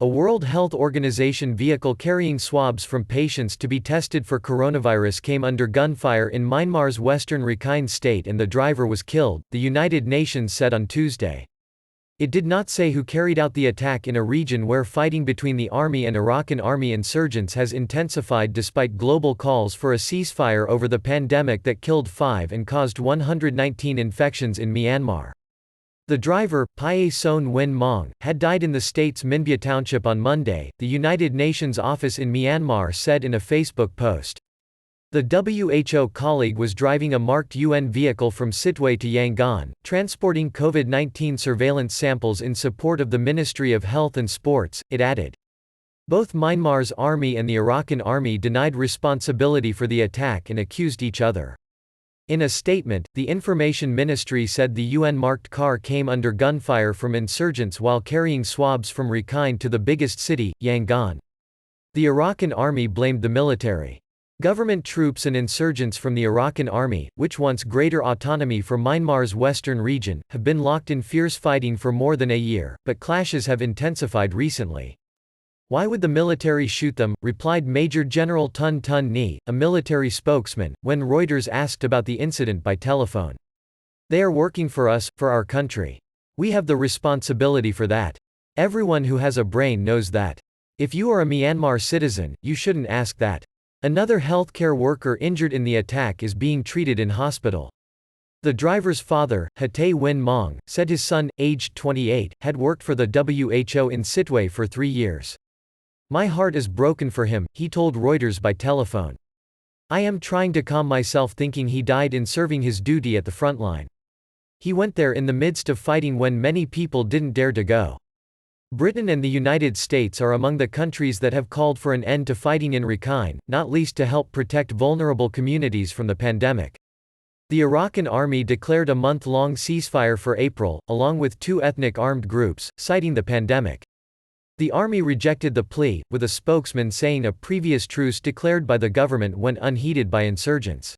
A World Health Organization vehicle carrying swabs from patients to be tested for coronavirus came under gunfire in Myanmar's western Rakhine state and the driver was killed, the United Nations said on Tuesday. It did not say who carried out the attack in a region where fighting between the army and Rakhine army insurgents has intensified despite global calls for a ceasefire over the pandemic that killed 5 and caused 119 infections in Myanmar. The driver, Pae Son Win Mong, had died in the state's Minbya township on Monday, the United Nations office in Myanmar said in a Facebook post. The WHO colleague was driving a marked UN vehicle from Sittwe to Yangon, transporting COVID-19 surveillance samples in support of the Ministry of Health and Sports, it added. Both Myanmar's army and the Rakhine army denied responsibility for the attack and accused each other. In a statement, the Information Ministry said the UN-marked car came under gunfire from insurgents while carrying swabs from Rakhine to the biggest city, Yangon. The Rakhine army blamed the military. Government troops and insurgents from the Rakhine army, which wants greater autonomy for Myanmar's western region, have been locked in fierce fighting for more than a year, but clashes have intensified recently. Why would the military shoot them, replied Major General Tun Tun Ni, a military spokesman, when Reuters asked about the incident by telephone. They are working for us, for our country. We have the responsibility for that. Everyone who has a brain knows that. If you are a Myanmar citizen, you shouldn't ask that. Another healthcare worker injured in the attack is being treated in hospital. The driver's father, Hate Win Mong, said his son, aged 28, had worked for the WHO in Sittwe for 3 years. My heart is broken for him, he told Reuters by telephone. I am trying to calm myself thinking he died in serving his duty at the front line. He went there in the midst of fighting when many people didn't dare to go. Britain and the United States are among the countries that have called for an end to fighting in Rakhine, not least to help protect vulnerable communities from the pandemic. The Rakhine army declared a month-long ceasefire for April, along with 2 ethnic armed groups, citing the pandemic. The army rejected the plea, with a spokesman saying a previous truce declared by the government went unheeded by insurgents.